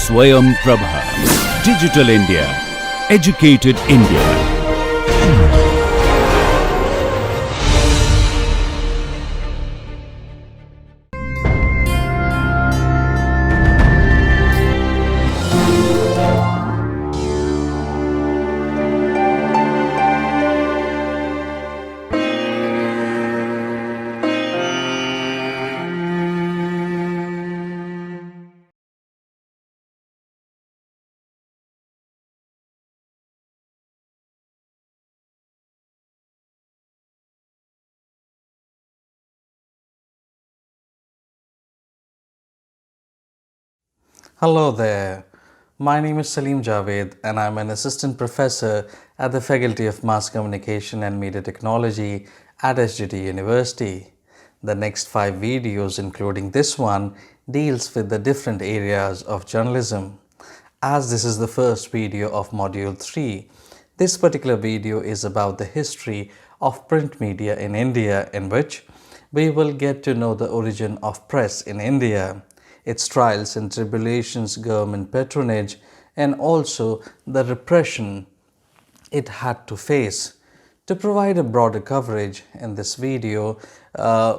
Swayam Prabha. Digital India. Educated India. Hello there. My name is Salim Javed and I'm an assistant professor at the Faculty of Mass Communication and Media Technology at SGT University. The next 5 videos, including this one, deals with the different areas of journalism. As this is the first video of Module 3, this particular video is about the history of print media in India, in which we will get to know the origin of press in India, its trials and tribulations, government patronage, and also the repression it had to face. To provide a broader coverage in this video,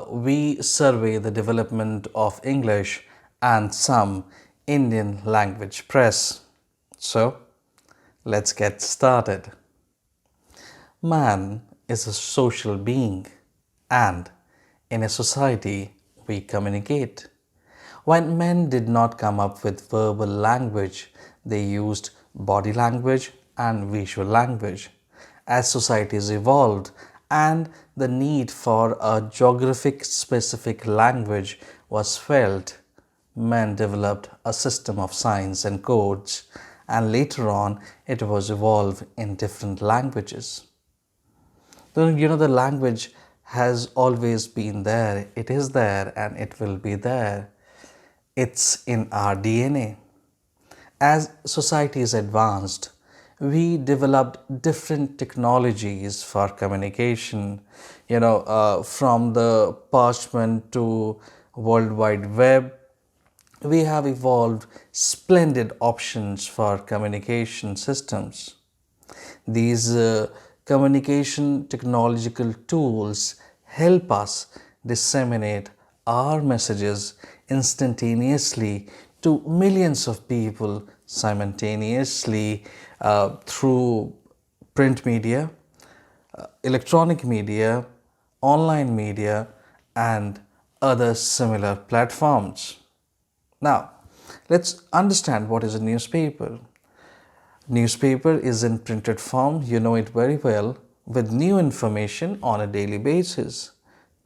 we survey the development of English and some Indian language press. So, let's get started. Man is a social being, and in a society we communicate. When men did not come up with verbal language, they used body language and visual language. As societies evolved and the need for a geographic specific language was felt, men developed a system of signs and codes, and later on it was evolved in different languages. The language has always been there, it is there, and it will be there. It's in our DNA. As societies advanced, we developed different technologies for communication, from the parchment to World Wide Web. We have evolved splendid options for communication systems. These communication technological tools help us disseminate our messages instantaneously to millions of people simultaneously through print media, electronic media, online media, and other similar platforms. Now, let's understand what is a newspaper. Newspaper is in printed form, you know it very well, with new information on a daily basis.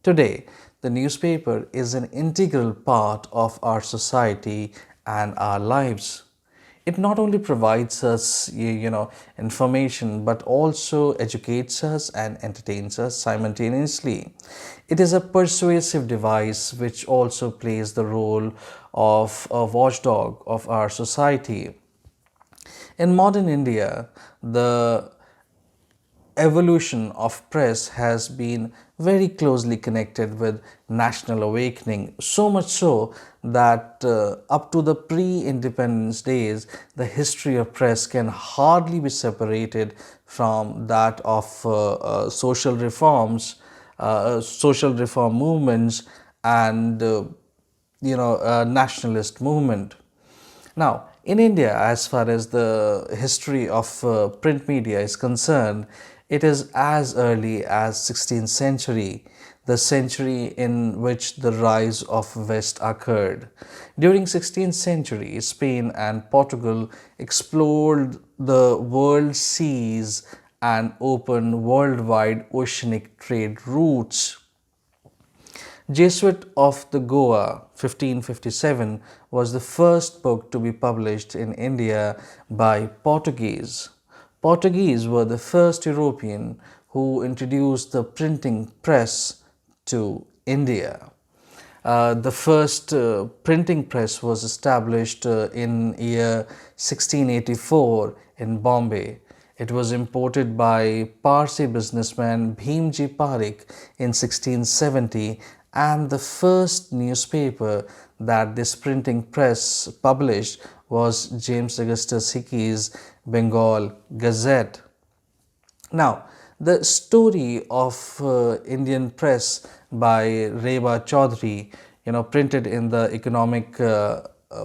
Today, the newspaper is an integral part of our society and our lives. It not only provides us, information, but also educates us and entertains us simultaneously. It is a persuasive device which also plays the role of a watchdog of our society. In modern India, the evolution of press has been very closely connected with national awakening, so much so that up to the pre-independence days, the history of press can hardly be separated from that of social reforms, social reform movements, and nationalist movement. Now, in India, as far as the history of print media is concerned, it is as early as 16th century, the century in which the rise of West occurred. During 16th century, Spain and Portugal explored the world seas and opened worldwide oceanic trade routes. Jesuit of the Goa, 1557, was the first book to be published in India by Portuguese. Portuguese were the first European who introduced the printing press to India. The first printing press was established in year 1684 in Bombay. It was imported by Parsi businessman Bhimji Parikh in 1670, and the first newspaper that this printing press published was James Augustus Hickey's Bengal Gazette. Now, the story of Indian press by Reba Chaudhary, printed in the Economic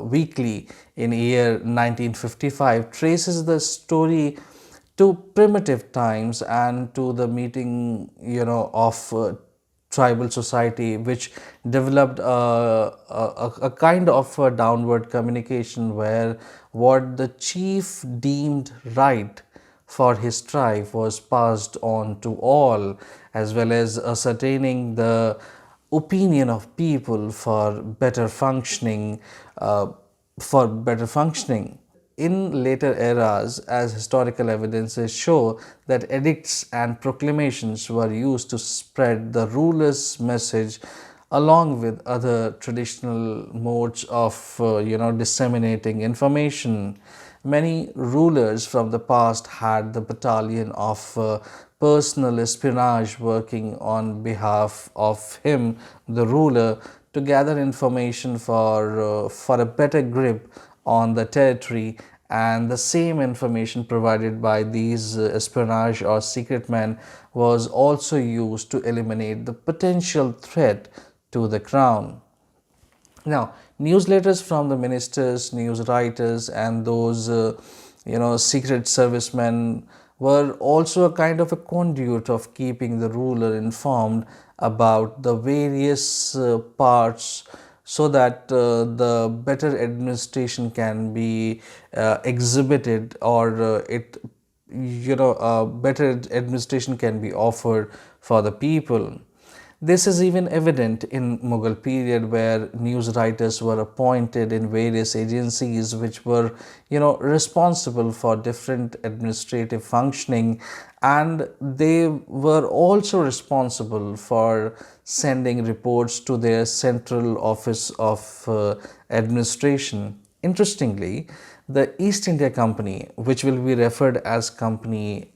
Weekly in year 1955, traces the story to primitive times and to the meeting, of tribal society, which developed a kind of a downward communication where what the chief deemed right for his tribe was passed on to all, as well as ascertaining the opinion of people for better functioning. For better functioning. In later eras, as historical evidences show, that edicts and proclamations were used to spread the ruler's message along with other traditional modes of disseminating information. Many rulers from the past had the battalion of personal espionage working on behalf of him, the ruler, to gather information for a better grip on the territory, and the same information provided by these espionage or secret men was also used to eliminate the potential threat to the crown. Now, newsletters from the ministers, news writers, and those secret servicemen were also a kind of a conduit of keeping the ruler informed about the various parts, so that the better administration can be exhibited, or better administration can be offered for the people. This is even evident in Mughal period, where news writers were appointed in various agencies which were responsible for different administrative functioning, and they were also responsible for sending reports to their central office of administration. Interestingly, the East India Company, which will be referred as company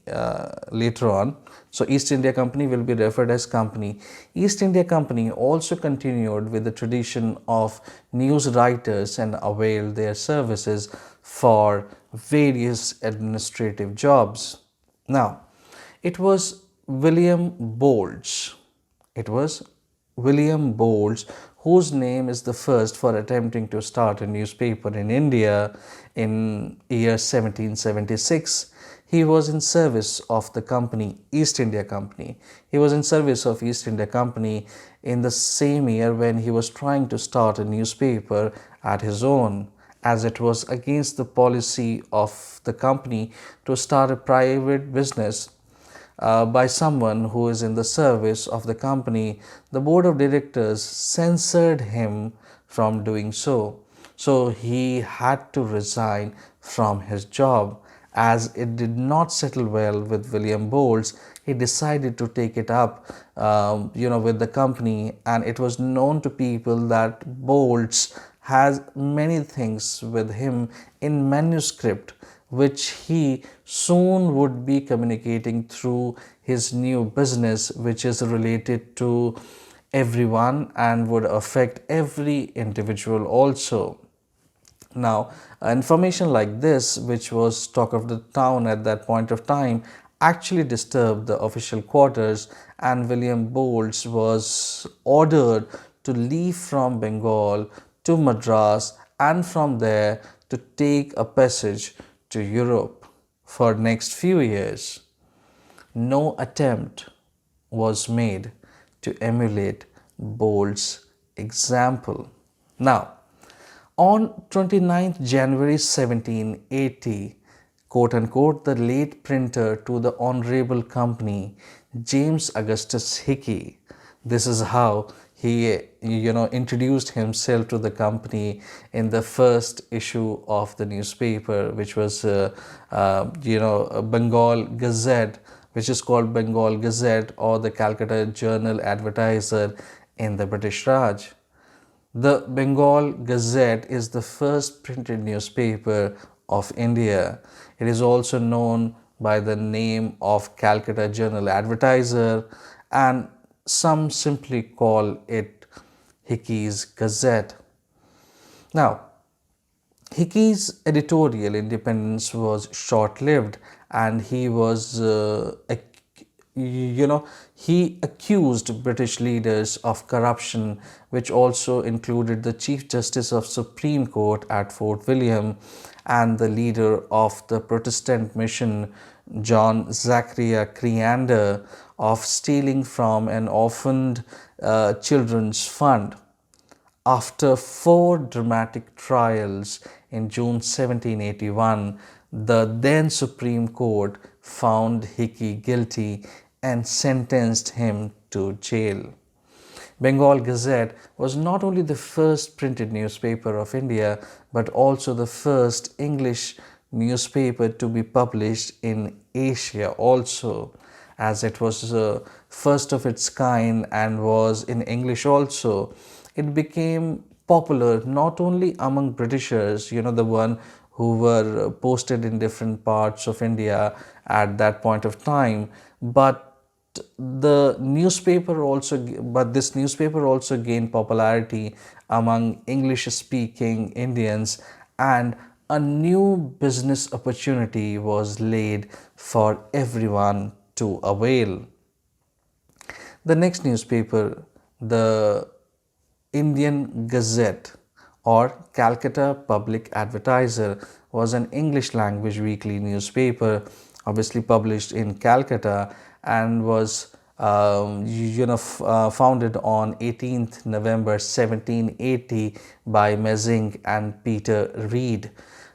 later on, so East India Company will be referred as company. East India Company also continued with the tradition of news writers and availed their services for various administrative jobs. Now, it was William Bolds. It was William Bolds, whose name is the first for attempting to start a newspaper in India in year 1776. He was in service of the company, East India Company. He was in service of East India Company in the same year when he was trying to start a newspaper at his own, as it was against the policy of the company to start a private business by someone who is in the service of the company. The board of directors censored him from doing so. So he had to resign from his job. As it did not settle well with William Bolds, he decided to take it up, with the company, and it was known to people that Bolds has many things with him in manuscript, which he soon would be communicating through his new business, which is related to everyone and would affect every individual also. Now, information like this, which was talk of the town at that point of time, actually disturbed the official quarters, and William Bolds was ordered to leave from Bengal to Madras, and from there to take a passage to Europe for next few years. No attempt was made to emulate Bolds' example. Now, on 29th January 1780, quote unquote, the late printer to the Honorable Company, James Augustus Hickey, this is how he introduced himself to the company in the first issue of the newspaper, which was Bengal Gazette, which is called Bengal Gazette, or the Calcutta Journal Advertiser in the British Raj. The Bengal Gazette is the first printed newspaper of India. It is also known by the name of Calcutta Journal Advertiser, and some simply call it Hickey's Gazette. Now, Hickey's editorial independence was short-lived, and he accused British leaders of corruption, which also included the Chief Justice of Supreme Court at Fort William and the leader of the Protestant mission, John Zachariah Creander, of stealing from an orphaned children's fund. After four dramatic trials in June 1781, the then Supreme Court found Hickey guilty and sentenced him to jail. Bengal Gazette was not only the first printed newspaper of India but also the first English newspaper to be published in Asia also, as it was first of its kind and was in English also. It became popular not only among Britishers, the one who were posted in different parts of India at that point of time, but this newspaper also gained popularity among English speaking Indians, and a new business opportunity was laid for everyone to avail. The next newspaper, the Indian Gazette or Calcutta Public Advertiser, was an English language weekly newspaper, obviously published in Calcutta, and was founded on 18th November 1780 by Messing and Peter Reed.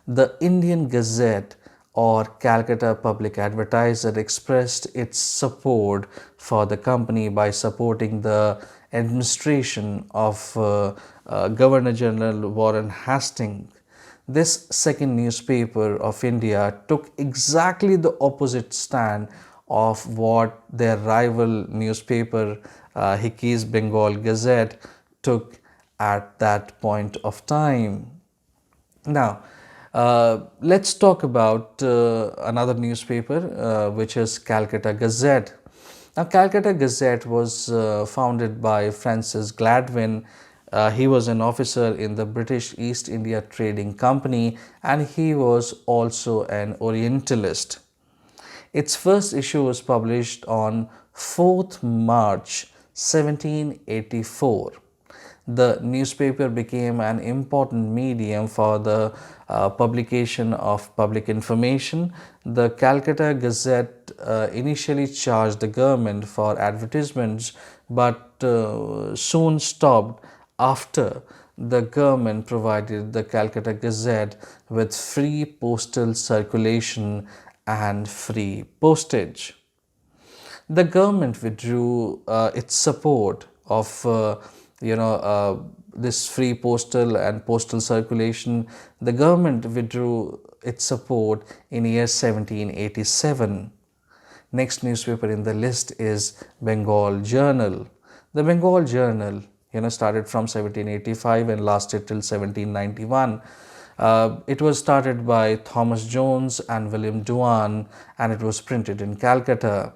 The Indian Gazette or Calcutta Public Advertiser expressed its support for the company by supporting the administration of Governor General Warren Hastings. This second newspaper of India took exactly the opposite stand of what their rival newspaper, Hickey's Bengal Gazette, took at that point of time. Now, let's talk about another newspaper, which is Calcutta Gazette. Now, Calcutta Gazette was founded by Francis Gladwin. He was an officer in the British East India Trading Company, and he was also an Orientalist. Its first issue was published on 4th March 1784. The newspaper became an important medium for the publication of public information. The Calcutta Gazette initially charged the government for advertisements, but soon stopped after the government provided the Calcutta Gazette with free postal circulation and free postage. The government withdrew its support of this free postal and postal circulation. The government withdrew its support in year 1787. Next newspaper in the list is Bengal Journal. The Bengal Journal started from 1785 and lasted till 1791. It was started by Thomas Jones and William Dewan, and it was printed in Calcutta.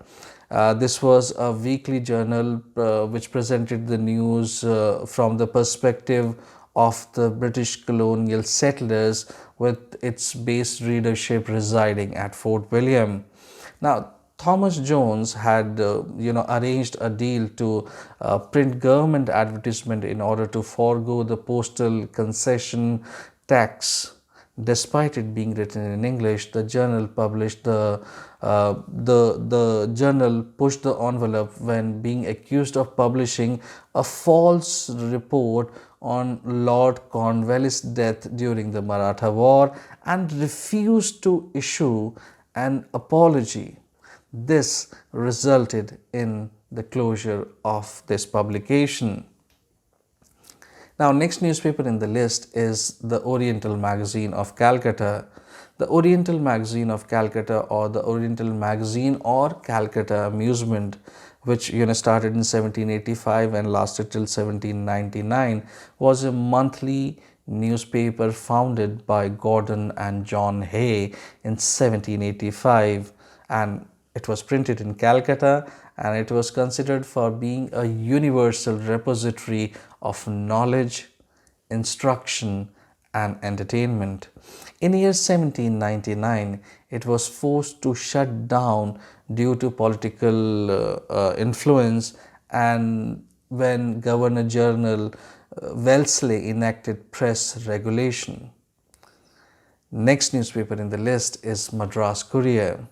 This was a weekly journal which presented the news from the perspective of the British colonial settlers, with its base readership residing at Fort William. Now, Thomas Jones had arranged a deal to print government advertisement in order to forego the postal concession tax. Despite it being written in English, the journal pushed the envelope when being accused of publishing a false report on Lord Cornwallis' death during the Maratha War and refused to issue an apology. This resulted in the closure of this publication. Now, next newspaper in the list is the Oriental Magazine of Calcutta. The Oriental Magazine of Calcutta, or the Oriental Magazine or Calcutta Amusement, which started in 1785 and lasted till 1799, was a monthly newspaper founded by Gordon and John Hay in 1785, and it was printed in Calcutta, and it was considered for being a universal repository of knowledge, instruction, and entertainment. In year 1799, it was forced to shut down due to political influence, and when Governor General Wellesley enacted press regulation. Next newspaper in the list is Madras Courier.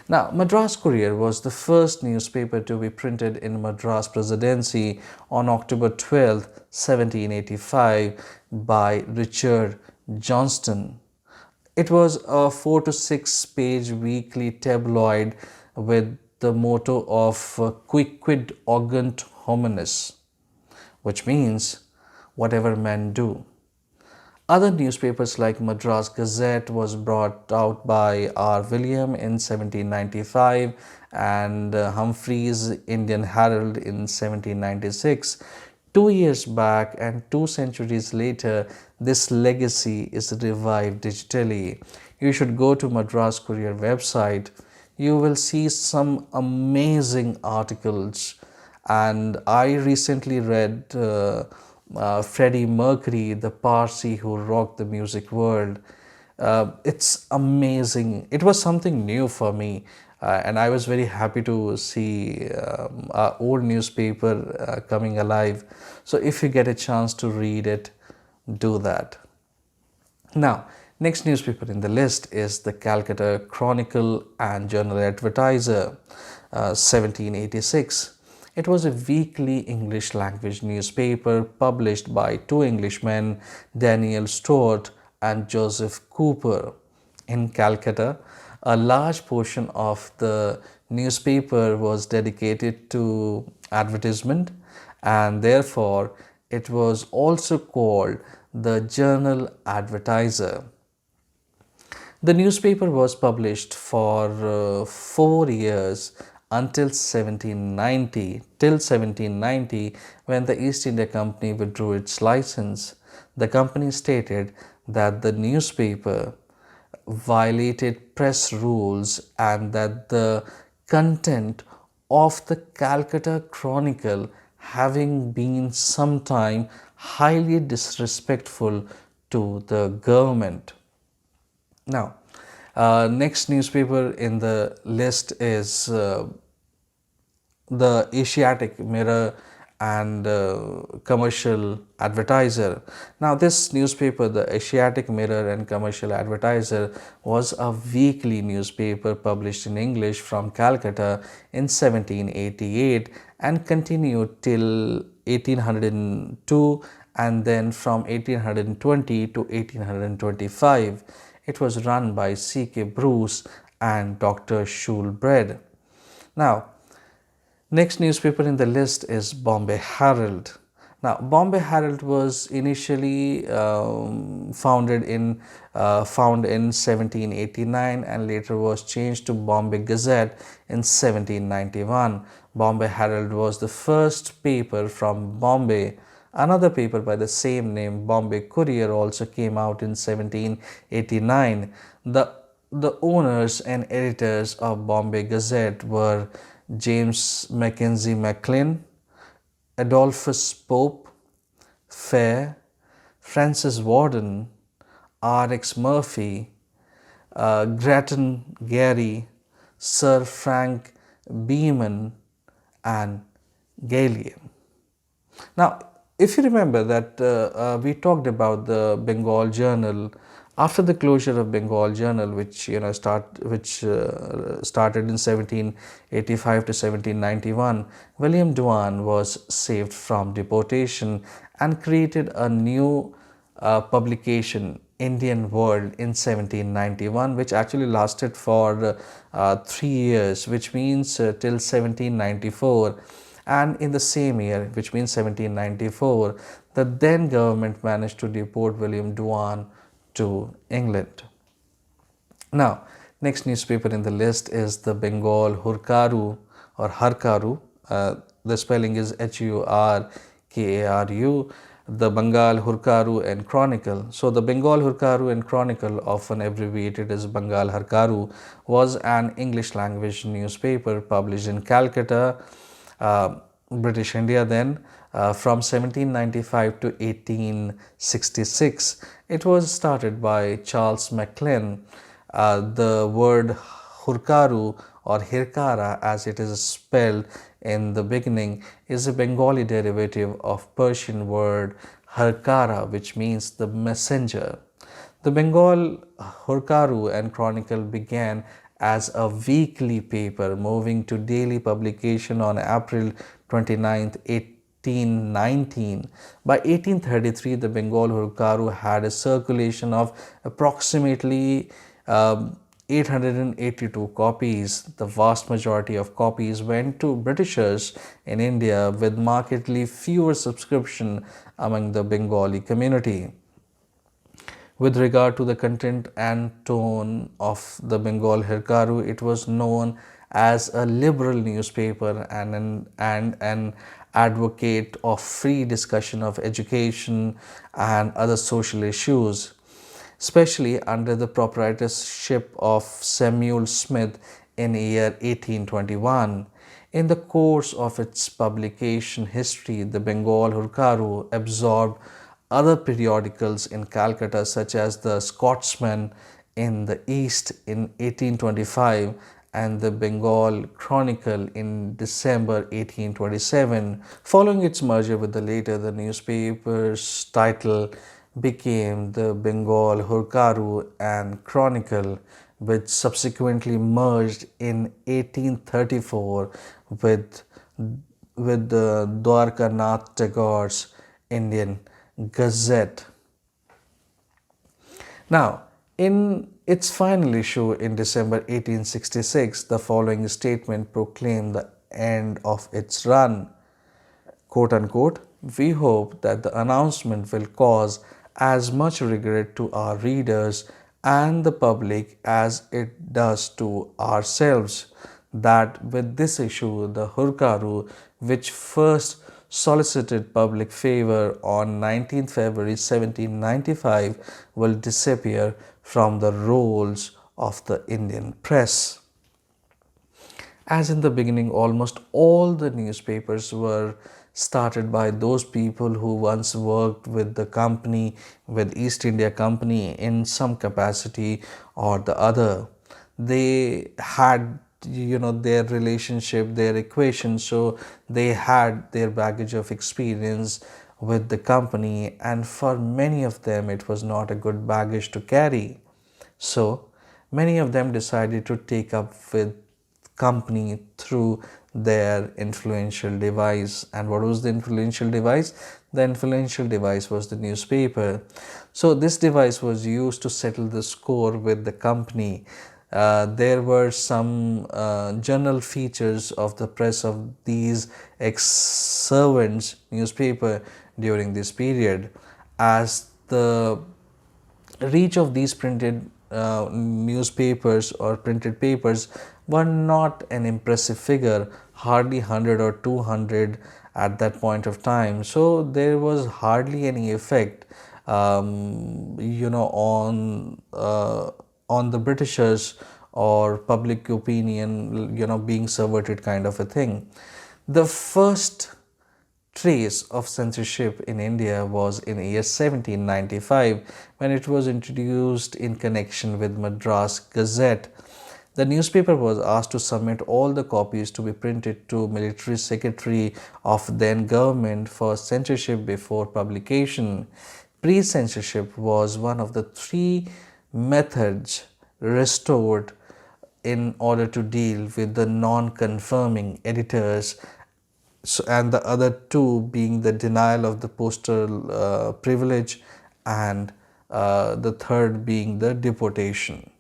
Now, Madras Courier was the first newspaper to be printed in Madras Presidency on October 12, 1785 by Richard Johnston. It was a 4 to 6 page weekly tabloid with the motto of Quicquid agunt hominis, which means whatever men do. Other newspapers like Madras Gazette was brought out by R. William in 1795 and Humphrey's Indian Herald in 1796. 2 years back and 2 centuries later, this legacy is revived digitally. You should go to Madras Courier website. You will see some amazing articles, and I recently read Freddie Mercury, the Parsi who rocked the music world. It's amazing. It was something new for me, and I was very happy to see our old newspaper coming alive. So, if you get a chance to read it, do that. Now, next newspaper in the list is the Calcutta Chronicle and Journal Advertiser, 1786. It was a weekly English language newspaper published by two Englishmen, Daniel Stewart and Joseph Cooper. In Calcutta, a large portion of the newspaper was dedicated to advertisement, and therefore it was also called the Journal Advertiser. The newspaper was published for 4 years until 1790, when the East India Company withdrew its license. The company stated that the newspaper violated press rules and that the content of the Calcutta Chronicle, having been sometime highly disrespectful to the government. Now, next newspaper in the list is the Asiatic Mirror and Commercial Advertiser. Now, this newspaper, the Asiatic Mirror and Commercial Advertiser, was a weekly newspaper published in English from Calcutta in 1788 and continued till 1802, and then from 1820 to 1825. It was run by C.K. Bruce and Dr. Shoolbred. Now, next newspaper in the list is Bombay Herald. Now, Bombay Herald was initially found in 1789 and later was changed to Bombay Gazette in 1791. Bombay Herald was the first paper from Bombay. Another paper by the same name, Bombay Courier, also came out in 1789. The owners and editors of Bombay Gazette were James Mackenzie Maclean, Adolphus Pope, Fair, Francis Warden, R.X. Murphy, Grattan Gary, Sir Frank Beeman, and Gallium. Now, if you remember that we talked about the Bengal Journal. After the closure of Bengal Journal, which started in 1785 to 1791, William Dewan was saved from deportation and created a new publication, Indian World, in 1791, which actually lasted for 3 years, which means till 1794. And in the same year, which means 1794, the then government managed to deport William Dewan to England. Now, next newspaper in the list is the Bengal Hurkaru or Harkaru. The spelling is Hurkaru, the Bengal Hurkaru and Chronicle. So, the Bengal Hurkaru and Chronicle, often abbreviated as Bengal Harkaru, was an English language newspaper published in Calcutta, British India then, From 1795 to 1866. It was started by Charles Maclean. The word Hurkaru or Hirkara, as it is spelled in the beginning, is a Bengali derivative of Persian word Harkara, which means the messenger. The Bengal Hurkaru and Chronicle began as a weekly paper, moving to daily publication on April 29th, 1819. By 1833, the Bengal Hurkaru had a circulation of approximately 882 copies. The vast majority of copies went to Britishers in India, with markedly fewer subscription among the Bengali community. With regard to the content and tone of the Bengal Hirkaru, it was known as a liberal newspaper and an advocate of free discussion of education and other social issues, especially under the proprietorship of Samuel Smith in year 1821. In the course of its publication history, the Bengal Hurkaru absorbed other periodicals in Calcutta, such as the Scotsman in the East in 1825 and the Bengal Chronicle in December 1827. Following its merger with the later, the newspaper's title became the Bengal Hurkaru and Chronicle, which subsequently merged in 1834 with, with the Dwarkanath Tagore's Indian Gazette. Now, in its final issue in December 1866, the following statement proclaimed the end of its run. Quote unquote, "We hope that the announcement will cause as much regret to our readers and the public as it does to ourselves, that with this issue, the Hurkaru, which first solicited public favor on 19th February 1795, will disappear from the rolls of the Indian press." As in the beginning, almost all the newspapers were started by those people who once worked with the company, with East India Company in some capacity or the other. They had their relationship, their equation, so they had their baggage of experience with the company, and for many of them it was not a good baggage to carry. So many of them decided to take up with company through their influential device. And what was the influential device? The influential device was the newspaper. So this device was used to settle the score with the company. There were some journal features of the press of these ex-servants newspaper during this period. As the reach of these printed newspapers or printed papers were not an impressive figure, hardly 100 or 200 at that point of time. So there was hardly any effect on the Britishers or public opinion, being subverted, kind of a thing. The first trace of censorship in India was in year 1795, when it was introduced in connection with Madras Gazette. The newspaper was asked to submit all the copies to be printed to military secretary of then government for censorship before publication. Pre-censorship was one of the three methods restored in order to deal with the non-conforming editors, and the other two being the denial of the postal privilege, and the third being the deportation.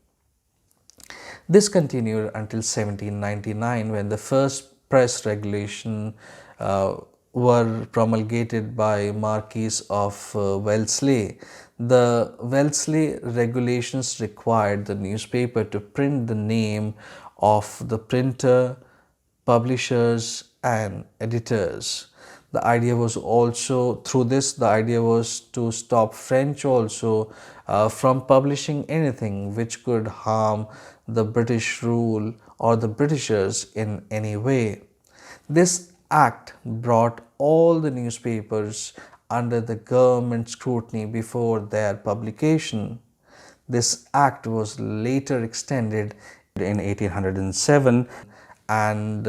This continued until 1799, when the first press regulation were promulgated by Marquis of Wellesley. The Wellesley regulations required the newspaper to print the name of the printer, publishers and editors. The idea was also, through this, the idea was to stop French also from publishing anything which could harm the British rule or the Britishers in any way. This act brought all the newspapers under the government scrutiny before their publication. This act was later extended in 1807 and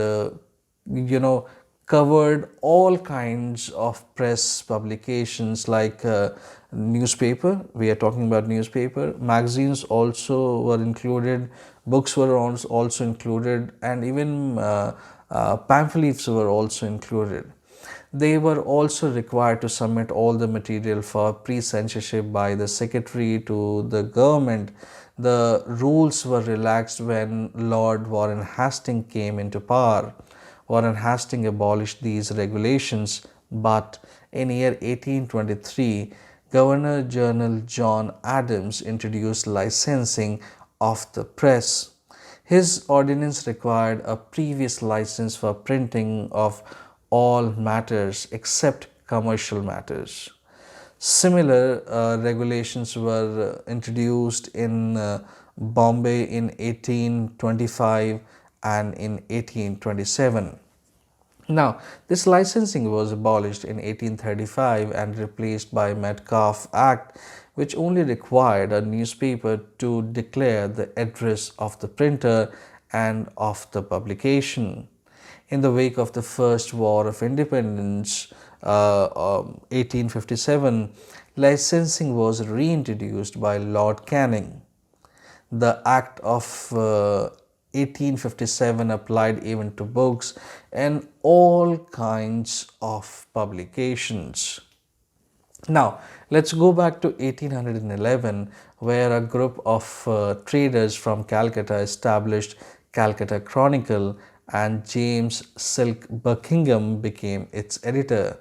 covered all kinds of press publications like newspaper. We are talking about newspaper. Magazines also were included, books were also included, and even pamphlets were also included. They were also required to submit all the material for pre-censorship by the secretary to the government. The rules were relaxed when Lord Warren Hastings came into power. Warren Hastings abolished these regulations, but in year 1823, Governor General John Adams introduced licensing of the press. His ordinance required a previous license for printing of all matters except commercial matters. Similar regulations were introduced in Bombay in 1825 and in 1827. Now, this licensing was abolished in 1835 and replaced by Metcalfe Act, which only required a newspaper to declare the address of the printer and of the publication. In the wake of the First War of Independence, 1857, licensing was reintroduced by Lord Canning. The Act of 1857 applied even to books and all kinds of publications. Now, let's go back to 1811, where a group of traders from Calcutta established Calcutta Chronicle and James Silk Buckingham became its editor.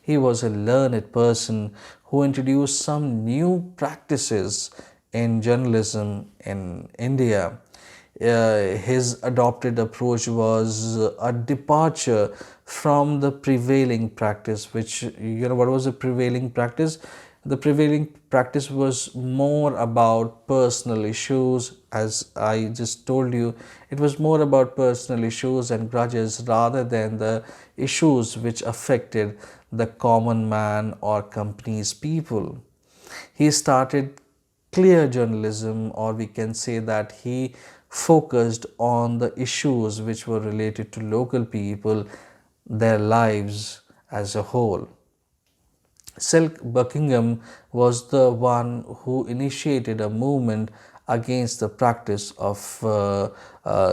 He was a learned person who introduced some new practices in journalism in India. His adopted approach was a departure from the prevailing practice, which, what was the prevailing practice? The prevailing practice was more about personal issues. As I just told you, it was more about personal issues and grudges rather than the issues which affected the common man or company's people. He started clear journalism, or we can say that he focused on the issues which were related to local people, their lives as a whole. Silk Buckingham was the one who initiated a movement against the practice of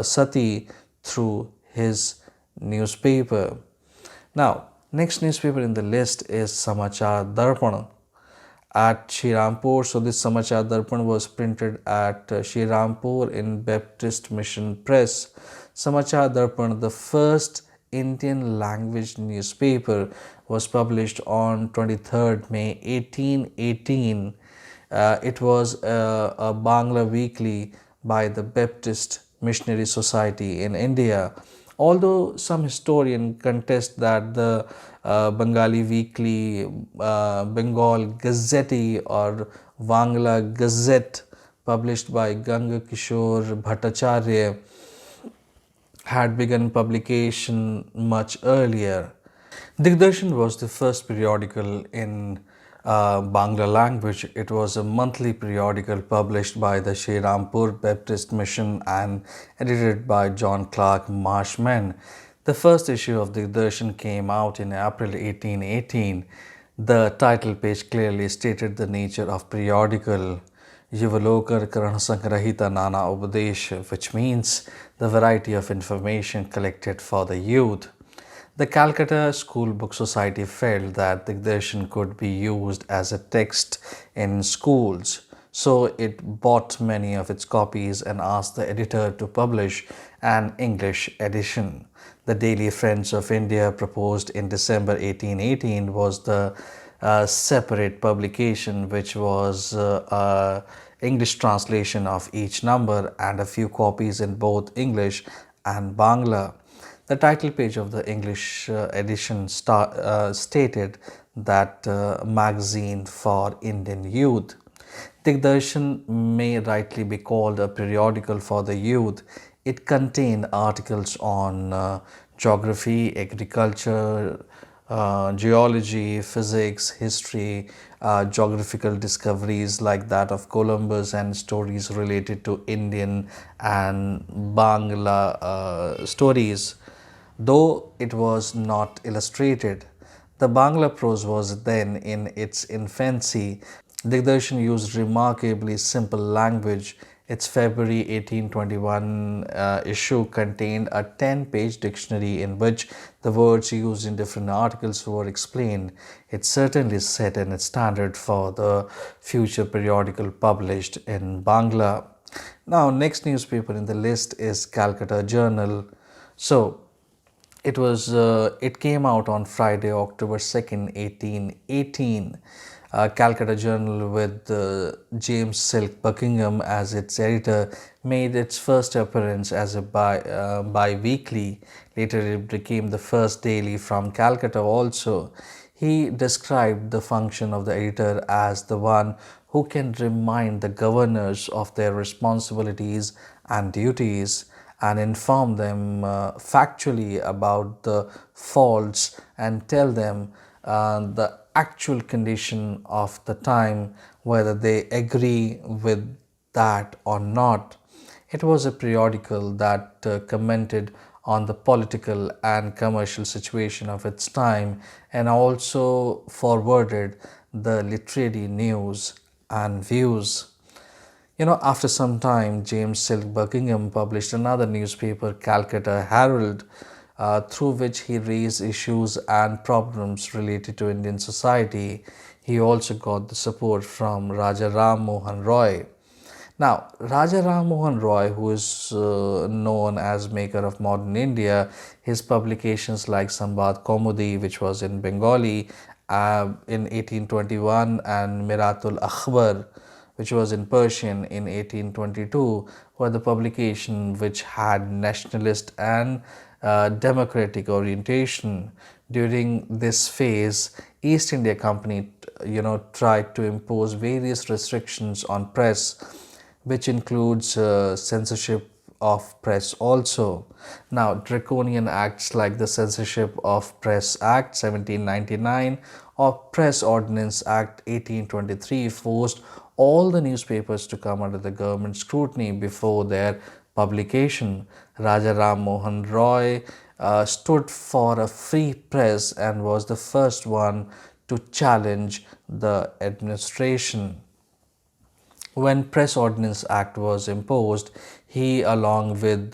sati through his newspaper. Now, next newspaper in the list is Samachar Darpan at Shirampur. So this Samachar Darpan was printed at Shirampur in Baptist Mission Press. Samachar Darpan, the first Indian language newspaper, was published on 23rd May 1818. It was a Bangla weekly by the Baptist Missionary Society in India. Although some historians contest that the Bengali weekly Bengal Gazette or Bangla Gazette, published by Ganga Kishore Bhattacharya, had begun publication much earlier. Digdarshan was the first periodical in Bangla language. It was a monthly periodical published by the Shirampur Baptist Mission and edited by John Clark Marshman. The first issue of Digdarshan came out in April 1818. The title page clearly stated the nature of periodical. Yuvalokar Karana Sangrahita Nana Upadesh, which means the variety of information collected for the youth. The Calcutta School Book Society felt that Digdarshan could be used as a text in schools, so it bought many of its copies and asked the editor to publish an English edition. The Daily Friends of India, proposed in December 1818, was the separate publication, which was English translation of each number and a few copies in both English and Bangla. The title page of the English edition stated that magazine for Indian youth. Digdarshan may rightly be called a periodical for the youth. It contained articles on geography, agriculture, geology, physics, history, geographical discoveries like that of Columbus, and stories related to Indian and Bangla stories. Though it was not illustrated, the Bangla prose was then in its infancy. Digdarshan used remarkably simple language. Its February 1821 issue contained a 10-page dictionary in which the words used in different articles were explained. It certainly set a standard for the future periodical published in Bangla. Now, next newspaper in the list is Calcutta Journal. So, it came out on Friday, October 2nd, 1818. Calcutta Journal, with James Silk Buckingham as its editor, made its first appearance as a bi-weekly. Later it became the first daily from Calcutta also. He described the function of the editor as the one who can remind the governors of their responsibilities and duties, and inform them factually about the faults, and tell them the actual condition of the time, whether they agree with that or not. It was a periodical that commented on the political and commercial situation of its time, and also forwarded the literary news and views. After some time, James Silk Buckingham published another newspaper, Calcutta Herald, through which he raised issues and problems related to Indian society. He also got the support from Raja Ram Mohan Roy. Now, Raja Ram Mohan Roy, who is known as maker of modern India, his publications like Sambad Kaumudi, which was in Bengali in 1821, and Miratul Akhbar, which was in Persian in 1822, were the publication which had nationalist and democratic orientation. During this phase, East India Company, tried to impose various restrictions on press, which includes censorship of press also. Now, draconian acts like the Censorship of Press Act 1799 or Press Ordinance Act 1823 forced all the newspapers to come under the government scrutiny before their publication. Raja Ram Mohan Roy stood for a free press and was the first one to challenge the administration. When Press Ordinance Act was imposed, he, along with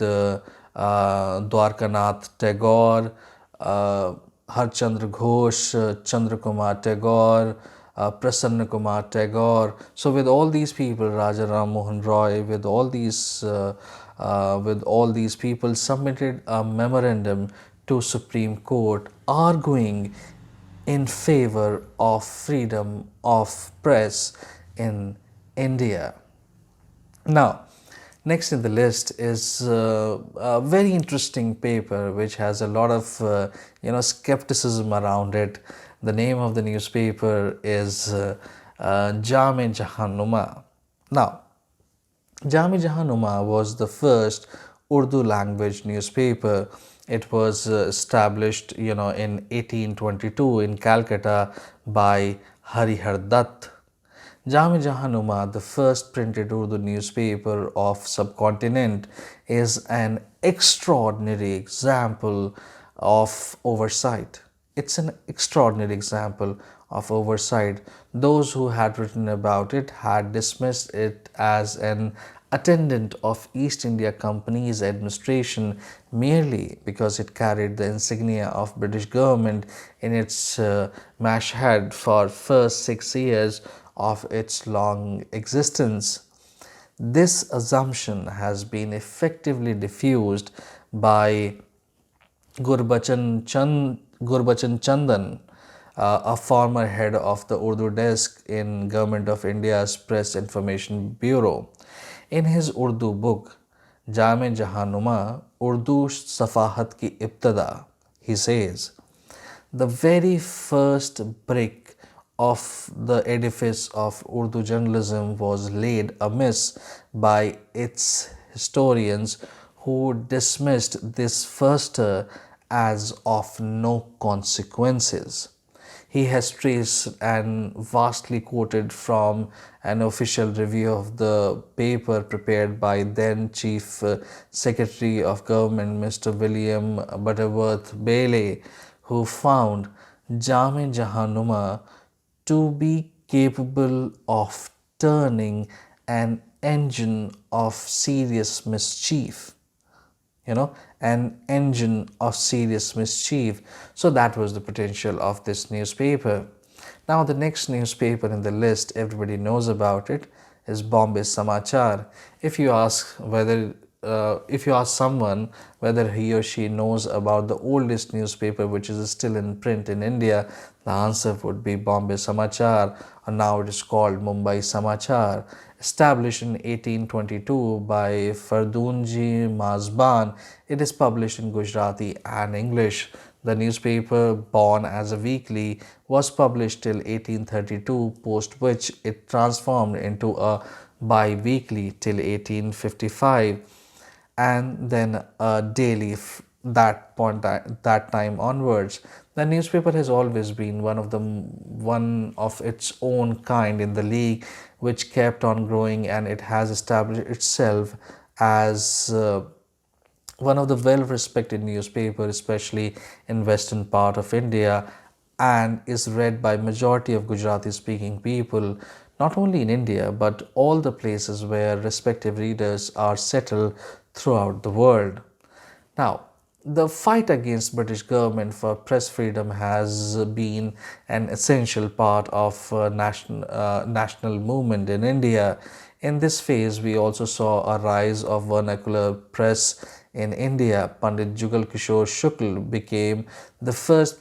Dwarkanath Tagore, Harchandra Ghosh, Chandra Kumar Tagore, Prasanna Kumar Tagore. So, with all these people, Raja Ram Mohan Roy, with all these people, submitted a memorandum to Supreme Court arguing in favor of freedom of press in India. Now, next in the list is a very interesting paper which has a lot of skepticism around it. The name of the newspaper is Jam-e Jahan-Numa. Now, Jam-e Jahan-Numa was the first Urdu language newspaper. It was established, in 1822 in Calcutta by Harihar Dutt. Jam-e Jahan-Numa, the first printed Urdu newspaper of subcontinent, is an extraordinary example of oversight. It's an extraordinary example of oversight. Those who had written about it had dismissed it as an attendant of East India Company's administration merely because it carried the insignia of British government in its masthead for first 6 years of its long existence. This assumption has been effectively diffused by Gurbachan Chandan, a former head of the Urdu desk in Government of India's Press Information Bureau. In his Urdu book, Jam-e Jahan-Numa, Urdu Safahat ki Ibtada, he says, the very first brick of the edifice of Urdu journalism was laid amiss by its historians, who dismissed this first as of no consequences. He has traced and vastly quoted from an official review of the paper prepared by then Chief Secretary of Government Mr. William Butterworth Bailey, who found Jame Jahanuma to be capable of turning an engine of serious mischief, an engine of serious mischief. So that was the potential of this newspaper. Now, the next newspaper in the list, everybody knows about it, is Bombay Samachar. If you ask someone whether he or she knows about the oldest newspaper which is still in print in India, the answer would be Bombay Samachar, or now it is called Mumbai Samachar. Established in 1822 by Fardunji Mazban, it is published in Gujarati and English. The newspaper, born as a weekly, was published till 1832, post which it transformed into a bi-weekly till 1855, and then a daily that time onwards. The newspaper has always been one of its own kind in the league, which kept on growing, and it has established itself as one of the well-respected newspapers, especially in western part of India, and is read by majority of Gujarati-speaking people, not only in India but all the places where respective readers are settled throughout the world. Now, the fight against British government for press freedom has been an essential part of national movement in India. In this phase, we also saw a rise of vernacular press in India. Pandit Jugal Kishore Shukl became the first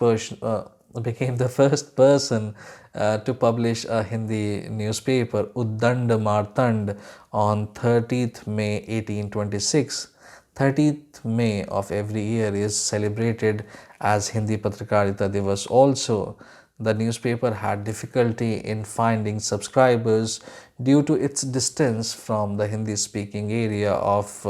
person to publish a Hindi newspaper, Uddand Martand, on 30th May 1826. 30th May of every year is celebrated as Hindi Patrakarita Divas also. The newspaper had difficulty in finding subscribers due to its distance from the Hindi speaking area of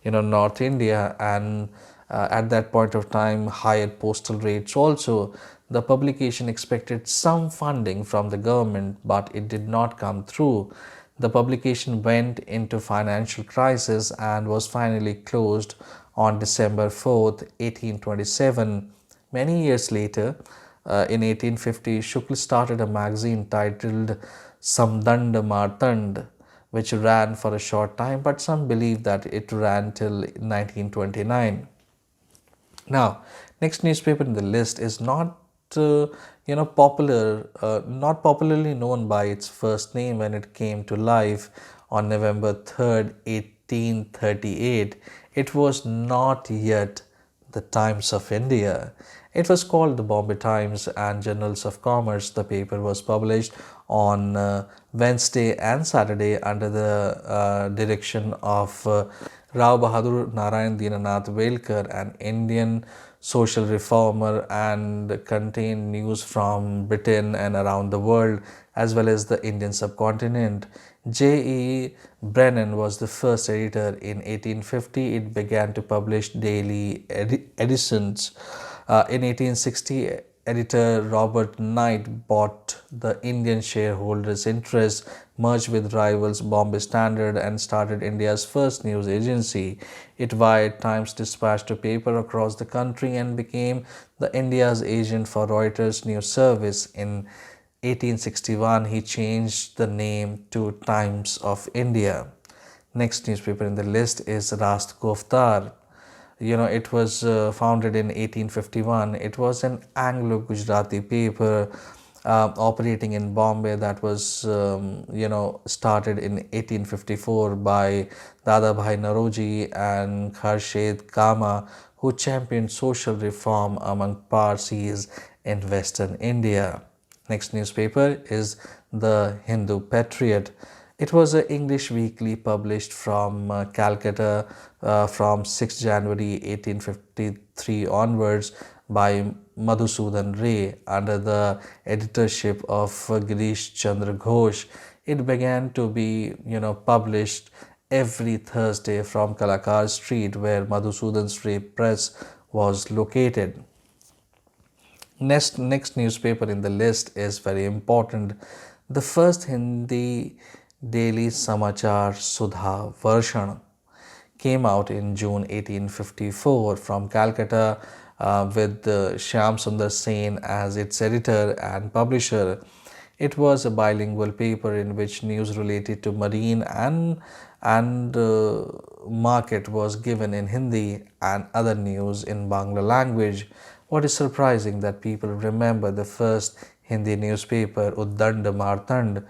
North India, and at that point of time higher postal rates also. The publication expected some funding from the government, but it did not come through. The publication went into financial crisis and was finally closed on December 4th, 1827. Many years later, in 1850, Shukla started a magazine titled Samdand Martand, which ran for a short time, but some believe that it ran till 1929. Now, next newspaper in the list is not popularly known by its first name when it came to life on November 3rd, 1838. It was not yet the Times of India. It was called the Bombay Times and Journals of Commerce. The paper was published on Wednesday and Saturday under the direction of Rao Bahadur Narayan Dinanath Velkar, an Indian social reformer, and contained news from Britain and around the world as well as the Indian subcontinent. J.E. Brennan was the first editor. In 1850, it began to publish daily editions. In 1860, editor Robert Knight bought the Indian shareholders' interest, merged with rivals Bombay Standard, and started India's first news agency. It wired Times Dispatch to paper across the country and became the India's agent for Reuters News Service. In 1861, he changed the name to Times of India. Next newspaper in the list is Rast Goftar. It was founded in 1851. It was an Anglo-Gujarati paper operating in Bombay that was, started in 1854 by Dadabhai Naroji and Kharshed Kama, who championed social reform among Parsis in Western India. Next newspaper is the Hindu Patriot. It was an English weekly published from Calcutta from 6 January 1853 onwards by Madhusudan Ray under the editorship of Girish Chandra Ghosh. It began to be, published every Thursday from Kalakar Street, where Madhusudan Ray Press was located. Next newspaper in the list is very important. The first Hindi daily Samachar Sudha version came out in June 1854 from Calcutta, with Shyam Sundar Sen as its editor and publisher. It was a bilingual paper in which news related to marine and market was given in Hindi and other news in Bangla language. What is surprising that people remember the first Hindi newspaper Uddand Martand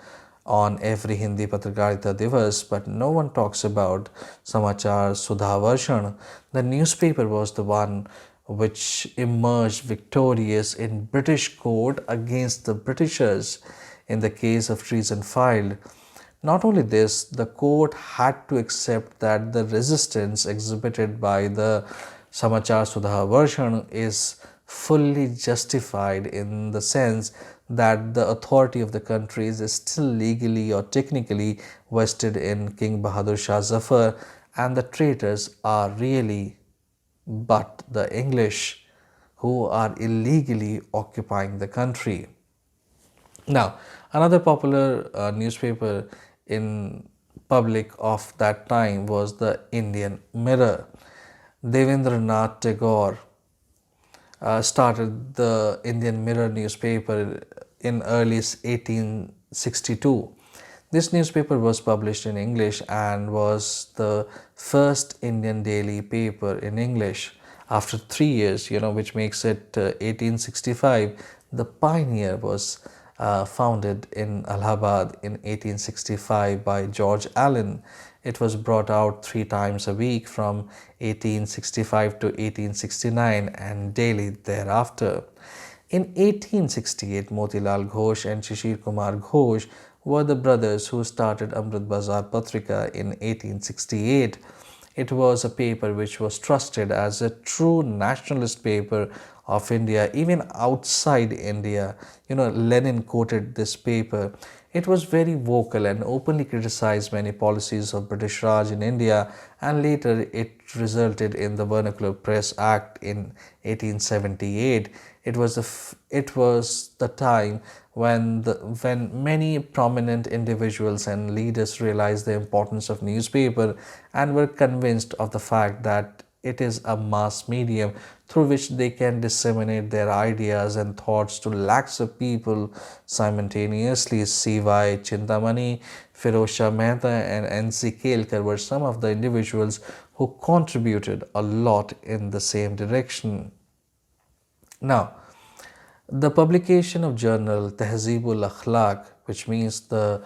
on every Hindi Patrakarita Divas, but no one talks about Samachar Sudha version. The newspaper was the one which emerged victorious in British court against the Britishers in the case of treason filed. Not only this, the court had to accept that the resistance exhibited by the Samachar Sudha version is fully justified in the sense that the authority of the country is still legally or technically vested in King Bahadur Shah Zafar, and the traitors are really but the English, who are illegally occupying the country. Now, another popular newspaper in public of that time was the Indian Mirror. Devendranath Tagore started the Indian Mirror newspaper in early 1862. This newspaper was published in English and was the first Indian daily paper in English. After 3 years, which makes it 1865, the Pioneer was founded in Allahabad in 1865 by George Allen. It was brought out 3 times a week from 1865 to 1869 and daily thereafter. In 1868, Motilal Ghosh and Shishir Kumar Ghosh were the brothers who started Amrit Bazar Patrika in 1868. It was a paper which was trusted as a true nationalist paper of India, even outside India. Lenin quoted this paper. It was very vocal and openly criticized many policies of British Raj in India, and later it resulted in the Vernacular Press Act in 1878. It was the time when many prominent individuals and leaders realized the importance of newspaper and were convinced of the fact that it is a mass medium through which they can disseminate their ideas and thoughts to lakhs of people simultaneously. C.Y. Chintamani, Firoz Shah Mehta and N.C. Kelkar were some of the individuals who contributed a lot in the same direction. Now, the publication of journal Tehzeeb-ul Akhlaq, which means the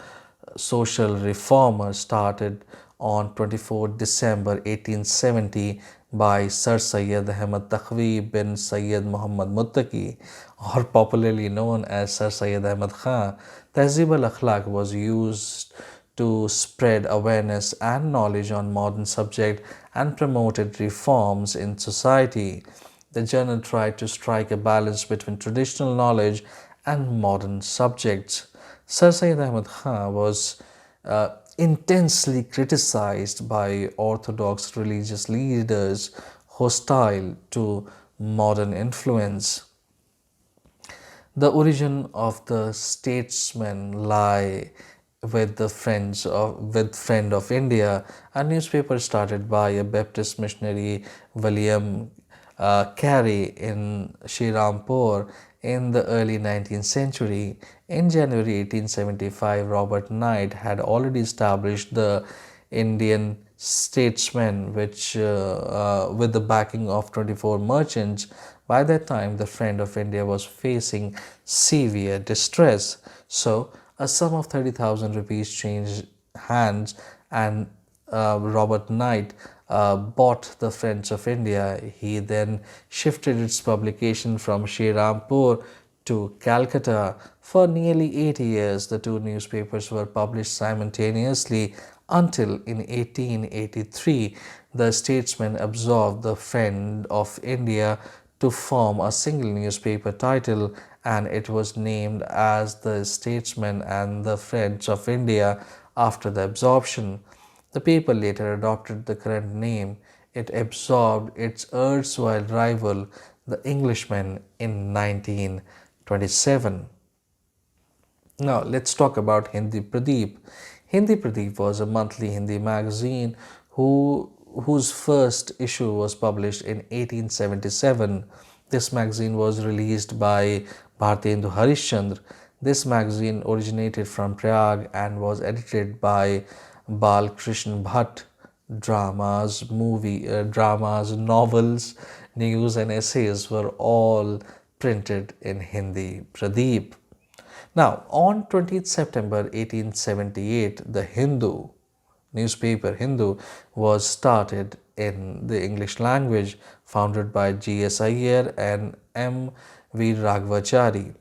social reformer, started on 24 December 1870 by Sir Syed Ahmad Taqvi bin Syed Muhammad Muttaqi, or popularly known as Sir Syed Ahmad Khan. Tehzeeb-ul Akhlaq was used to spread awareness and knowledge on modern subject and promoted reforms in society. The journal tried to strike a balance between traditional knowledge and modern subjects. Sir Syed Ahmad Khan was intensely criticized by orthodox religious leaders hostile to modern influence. The origin of the statesman lie with Friend of India, a newspaper started by a Baptist missionary, William Carey, in Shirampur in the early 19th century. In January 1875, Robert Knight had already established the Indian Statesman, which with the backing of 24 merchants. By that time, the Friend of India was facing severe distress. So, a sum of 30,000 rupees changed hands, and Robert Knight bought the Friends of India. He then shifted its publication from Shirampur to Calcutta. For nearly 80 years, the two newspapers were published simultaneously until in 1883, the Statesman absorbed the Friend of India to form a single newspaper title, and it was named as the Statesman and the Friends of India after the absorption. The paper later adopted the current name It absorbed its erstwhile rival, the Englishman, in 1927. Now, let's talk about Hindi Pradeep. Hindi Pradeep was a monthly Hindi magazine whose first issue was published in 1877. This magazine was released by Bhartendu Harishchandra. This magazine originated from Prayag and was edited by Bal Krishna Bhatt. Dramas, novels, news, and essays were all printed in Hindi Pradeep. Now, on 20th September 1878, the newspaper Hindu was started in the English language, founded by G.S. Iyer and M.V. Raghavachari.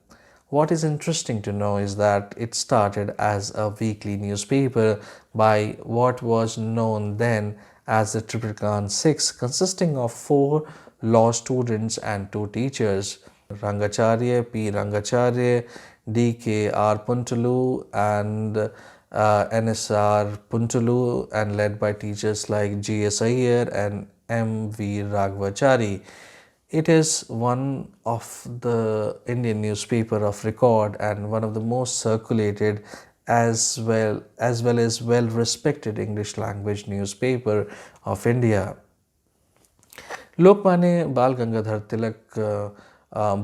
What is interesting to know is that it started as a weekly newspaper by what was known then as the Triplicane Six, consisting of 4 law students and 2 teachers, Rangacharya, P. Rangacharya, D.K.R. Puntulu, and N.S.R. Puntulu, and led by teachers like G.S. Iyer and M.V. Raghavachari. It is one of the Indian newspaper of record and one of the most circulated as well respected English language newspaper of India. Lokmanya Bal Gangadhar Tilak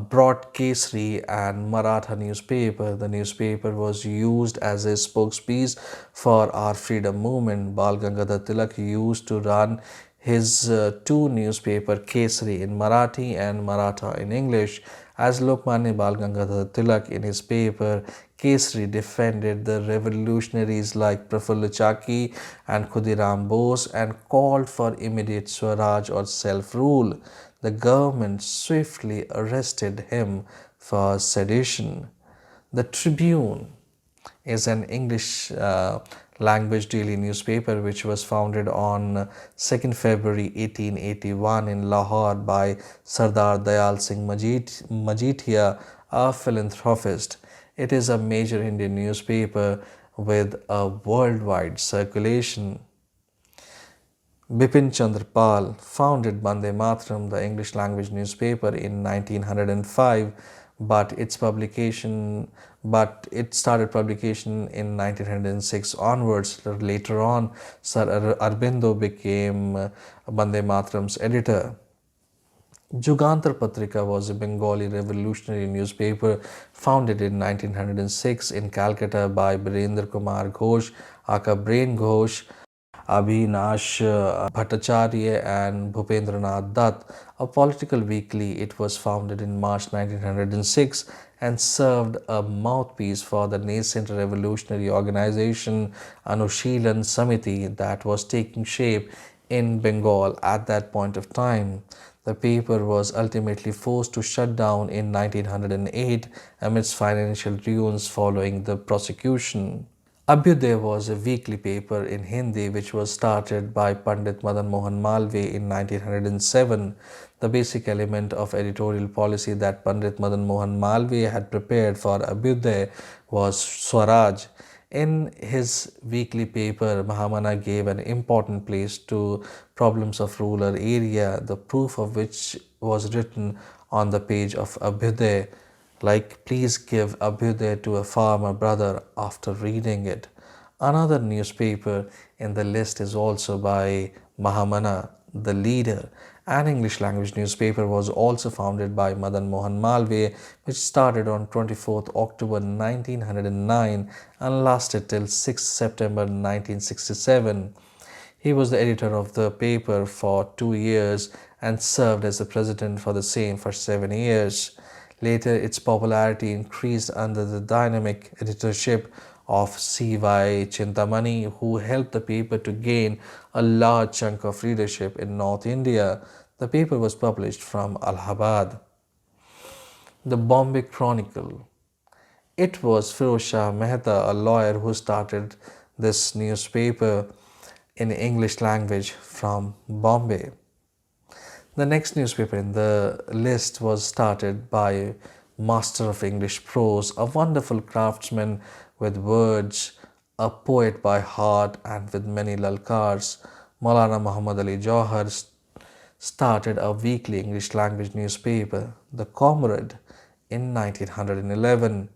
brought Kesari and Maratha newspaper. The newspaper was used as a spokespiece for our freedom movement. Bal Gangadhar Tilak used to run his 2 newspaper, Kesari in Marathi and Maratha in English. As Lokmanya Bal Gangadhar Tilak in his paper Kesari defended the revolutionaries like Prafulla Chaki and Khudiram Bose and called for immediate Swaraj or self-rule. The government swiftly arrested him for sedition. The Tribune is an English language daily newspaper which was founded on 2nd February 1881 in Lahore by Sardar Dayal Singh Majithia, a philanthropist. It is a major Indian newspaper with a worldwide circulation. Bipin Chandra Pal founded Bande Matram, the English language newspaper, in 1905, but it started publication in 1906 onwards. Later on, Sir Arbindo became Bande Matram's editor. Jugantar Patrika was a Bengali revolutionary newspaper founded in 1906 in Calcutta by Birendra Kumar Ghosh, aka Brain Ghosh, Abhinash Bhattacharya and Bhupendranath Dutt. A political weekly, it was founded in March 1906 and served a mouthpiece for the nascent revolutionary organization Anushilan Samiti that was taking shape in Bengal at that point of time. The paper was ultimately forced to shut down in 1908 amidst financial ruins following the prosecution. Abhyuday was a weekly paper in Hindi which was started by Pandit Madan Mohan Malviya in 1907. The basic element of editorial policy that Pandit Madan Mohan Malviya had prepared for Abhyuday was Swaraj. In his weekly paper, Mahamana gave an important place to problems of rural area, the proof of which was written on the page of Abhyuday, like please give Abhyuday to a farmer brother after reading it. Another newspaper in the list is also by Mahamana, the leader. An English language newspaper was also founded by Madan Mohan Malviya, which started on 24th October 1909 and lasted till 6th September 1967. He was the editor of the paper for 2 years and served as the president for the same for 7 years. Later, its popularity increased under the dynamic editorship of C.Y. Chintamani, who helped the paper to gain a large chunk of readership in North India. The paper was published from Allahabad. The Bombay Chronicle. It was Firoz Shah Mehta, a lawyer, who started this newspaper in English language from Bombay. The next newspaper in the list was started by Master of English Prose, a wonderful craftsman with words, a poet by heart and with many lalkars. Maulana Muhammad Ali Jauhar started a weekly English language newspaper, The Comrade, in 1911,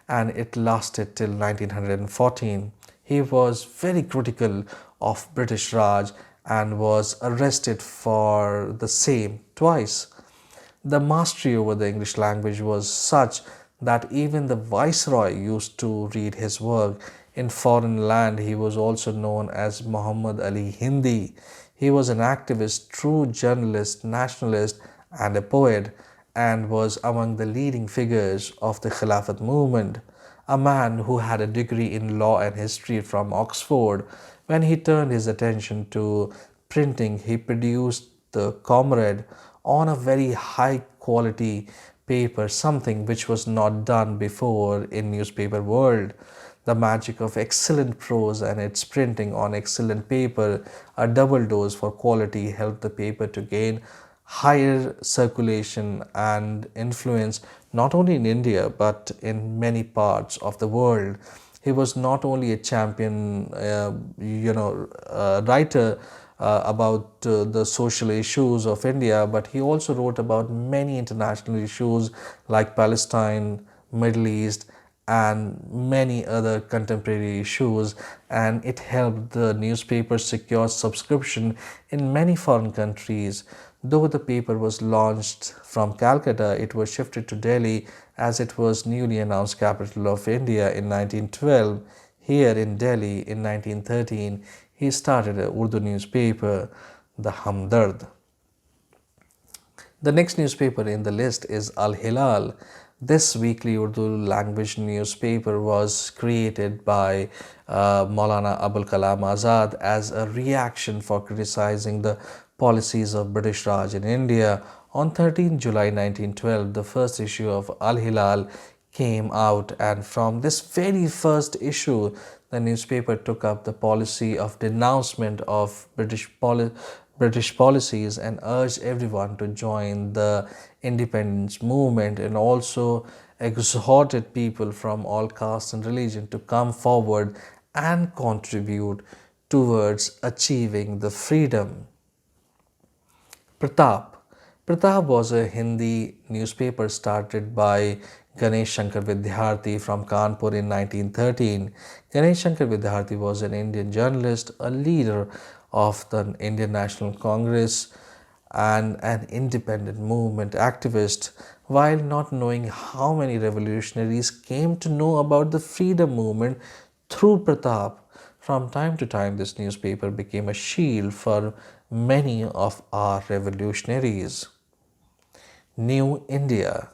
and it lasted till 1914. He was very critical of British Raj and was arrested for the same twice. The mastery over the English language was such that even the viceroy used to read his work. In foreign land, he was also known as Muhammad Ali Hindi. He was an activist, true journalist, nationalist, and a poet, and was among the leading figures of the Khilafat movement. A man who had a degree in law and history from Oxford. When he turned his attention to printing, he produced the Comrade on a very high quality paper, something which was not done before in newspaper world. The magic of excellent prose and its printing on excellent paper, a double dose for quality, helped the paper to gain higher circulation and influence not only in India but in many parts of the world. He was not only a champion, writer about the social issues of India, but he also wrote about many international issues like Palestine, Middle East, and many other contemporary issues, and it helped the newspaper secure subscription in many foreign countries. Though the paper was launched from Calcutta, it was shifted to Delhi as it was newly announced capital of India in 1912. Here in Delhi in 1913, he started an Urdu newspaper, the Hamdard. The next newspaper in the list is Al Hilal. This weekly Urdu language newspaper was created by Maulana Abul Kalam Azad as a reaction for criticizing the policies of British Raj in India. On 13 July 1912, the first issue of Al Hilal came out, and from this very first issue, the newspaper took up the policy of denouncement of British policies and urged everyone to join the independence movement, and also exhorted people from all castes and religion to come forward and contribute towards achieving the freedom. Pratap. Pratap was a Hindi newspaper started by Ganesh Shankar Vidyarthi from Kanpur in 1913. Ganesh Shankar Vidyarthi was an Indian journalist, a leader of the Indian National Congress, and an independent movement activist. While not knowing how many revolutionaries came to know about the freedom movement through Pratap, from time to time this newspaper became a shield for many of our revolutionaries. New India.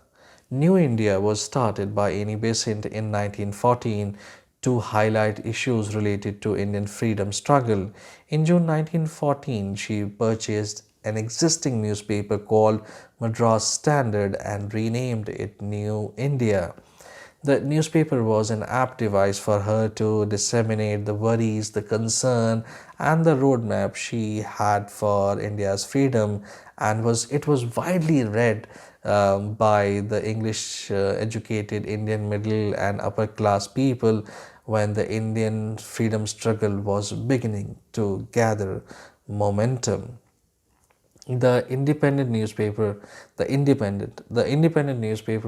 New India was started by Annie Besant in 1914 to highlight issues related to Indian freedom struggle. In June 1914, she purchased an existing newspaper called Madras Standard and renamed it New India. The newspaper was an apt device for her to disseminate the worries, the concern, and the roadmap she had for India's freedom, and it was widely read by the English educated Indian middle and upper class people when the Indian freedom struggle was beginning to gather momentum. The independent newspaper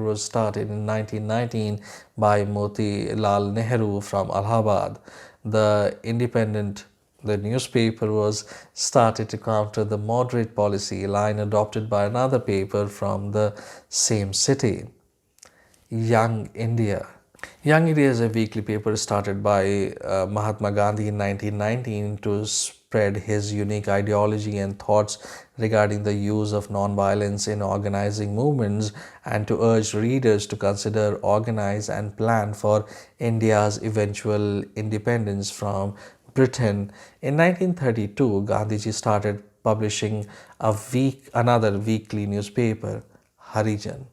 was started in 1919 by Motilal Nehru from Allahabad. The newspaper was started to counter the moderate policy line adopted by another paper from the same city. Young India. Young India is a weekly paper started by Mahatma Gandhi in 1919 to spread his unique ideology and thoughts regarding the use of non-violence in organizing movements, and to urge readers to consider, organize, and plan for India's eventual independence from Britain. In 1932, Gandhiji started publishing another weekly newspaper, Harijan.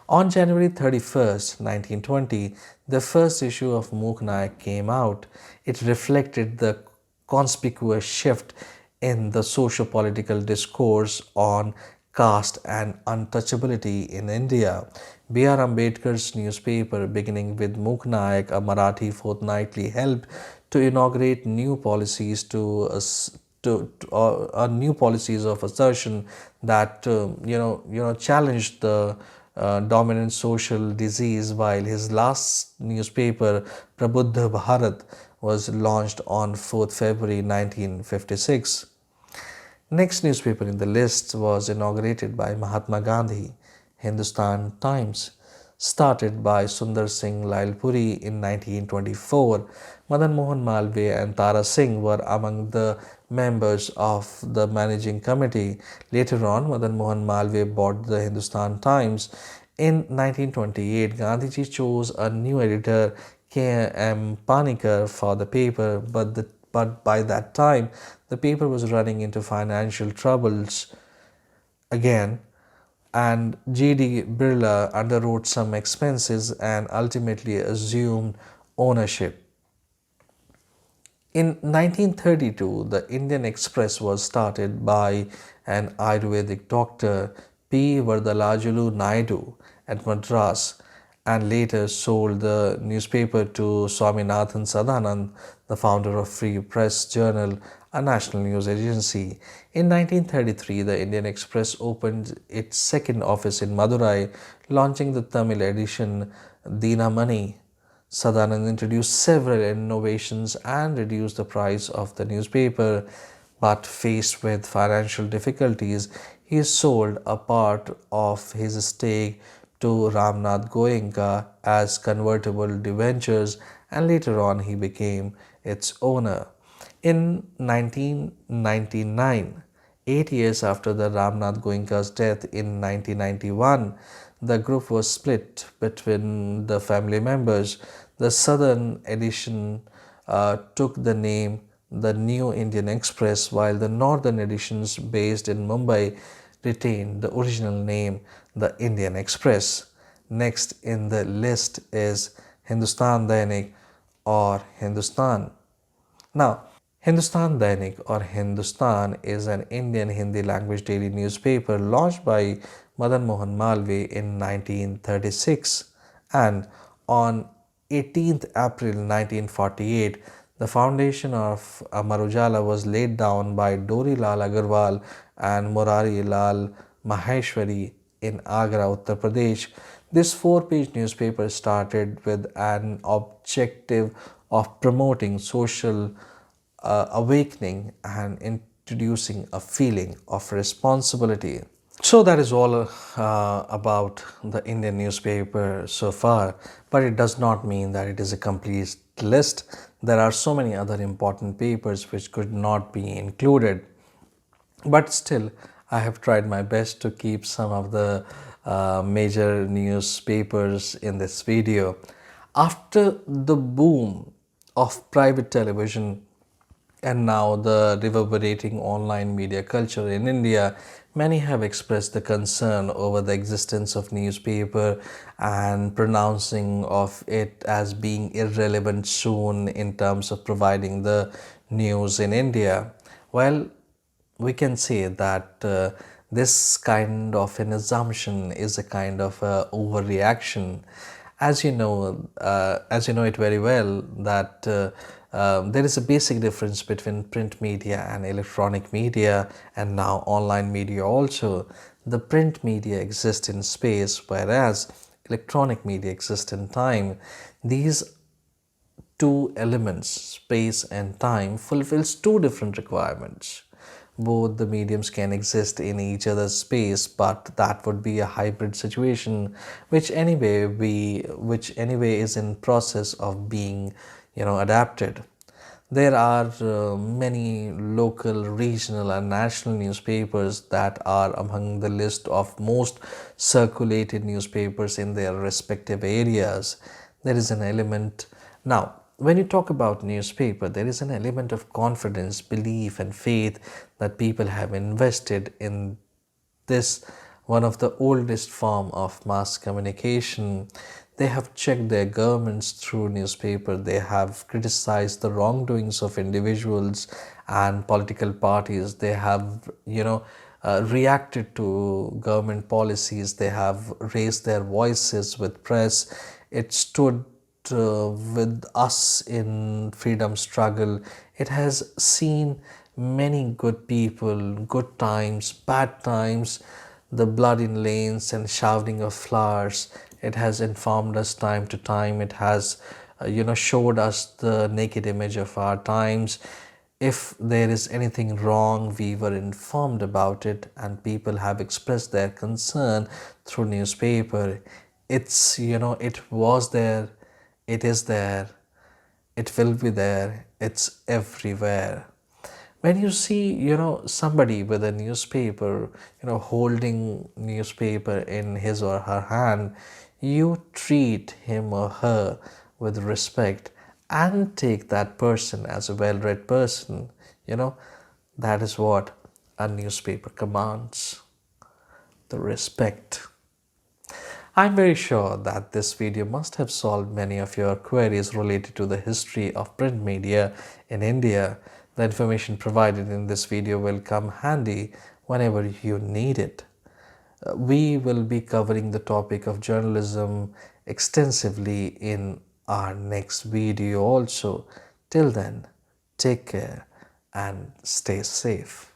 On January 31st, 1920, the first issue of Mook Naik came out. It reflected the conspicuous shift in the socio-political discourse on caste and untouchability in India. B.R. Ambedkar's newspaper, beginning with Mook Naik, a Marathi fortnightly, helped to inaugurate new policies to or new policies of assertion that challenged the dominant social disease, while his last newspaper, Prabuddha Bharat, was launched on 4th February 1956. Next newspaper in the list was inaugurated by Mahatma Gandhi, Hindustan Times. Started by Sundar Singh Lailpuri in 1924, Madan Mohan Malviya and Tara Singh were among the members of the managing committee. Later on, Madan Mohan Malviya bought the Hindustan Times. In 1928, Gandhiji chose a new editor, K.M. Panikar, for the paper, but by that time, the paper was running into financial troubles again, and G.D. Birla underwrote some expenses and ultimately assumed ownership. In 1932, the Indian Express was started by an Ayurvedic doctor, P. Vardalajulu Naidu, at Madras, and later sold the newspaper to Swaminathan Sadanand, the founder of Free Press Journal, a national news agency. In 1933, the Indian Express opened its second office in Madurai, launching the Tamil edition Dinamani. Sadanand introduced several innovations and reduced the price of the newspaper, but faced with financial difficulties, he sold a part of his stake to Ramnath Goenka as convertible debentures, and later on he became its owner. In 1999, 8 years after the Ramnath Goenka's death in 1991, the group was split between the family members. The southern edition took the name the New Indian Express, while the northern editions based in Mumbai retained the original name the Indian Express. Next in the list is Hindustan Dainik or Hindustan. Now, Hindustan Dainik or Hindustan is an Indian Hindi language daily newspaper launched by Madan Mohan Malviya in 1936, and on 18th April 1948, the foundation of Amar Ujala was laid down by Dori Lal Agarwal and Murari Lal Maheshwari in Agra, Uttar Pradesh. This four-page newspaper started with an objective of promoting social awakening and introducing a feeling of responsibility. So that is all about the Indian newspaper so far, but it does not mean that it is a complete list. There are so many other important papers which could not be included, but still I have tried my best to keep some of the major newspapers in this video. After the boom of private television and now the reverberating online media culture in India, many have expressed the concern over the existence of newspaper and pronouncing of it as being irrelevant soon in terms of providing the news in India. Well, we can say that this kind of an assumption is a kind of overreaction. As you know it very well, that there is a basic difference between print media and electronic media, and now online media also. The print media exists in space, whereas electronic media exists in time. These two elements, space and time, fulfills two different requirements. Both the mediums can exist in each other's space, but that would be a hybrid situation, which anyway is in process of being adapted. There are many local, regional and national newspapers that are among the list of most circulated newspapers in their respective areas. There is an element now. When you talk about newspaper, there is an element of confidence, belief and faith that people have invested in this, one of the oldest form of mass communication. They have checked their governments through newspaper. They have criticized the wrongdoings of individuals and political parties. They have reacted to government policies. They have raised their voices with press. It stood with us in freedom struggle. It has seen many good people, good times, bad times, the blood in lanes and showering of flowers. It has informed us time to time. It has, showed us the naked image of our times. If there is anything wrong, we were informed about it, and people have expressed their concern through newspaper. It was there, it is there, it will be there, it's everywhere. When you see, somebody with a newspaper, holding newspaper in his or her hand, you treat him or her with respect and take that person as a well-read person. That is what a newspaper commands, the respect. I'm very sure that this video must have solved many of your queries related to the history of print media in India. The information provided in this video will come handy whenever you need it. We will be covering the topic of journalism extensively in our next video also. Till then, take care and stay safe.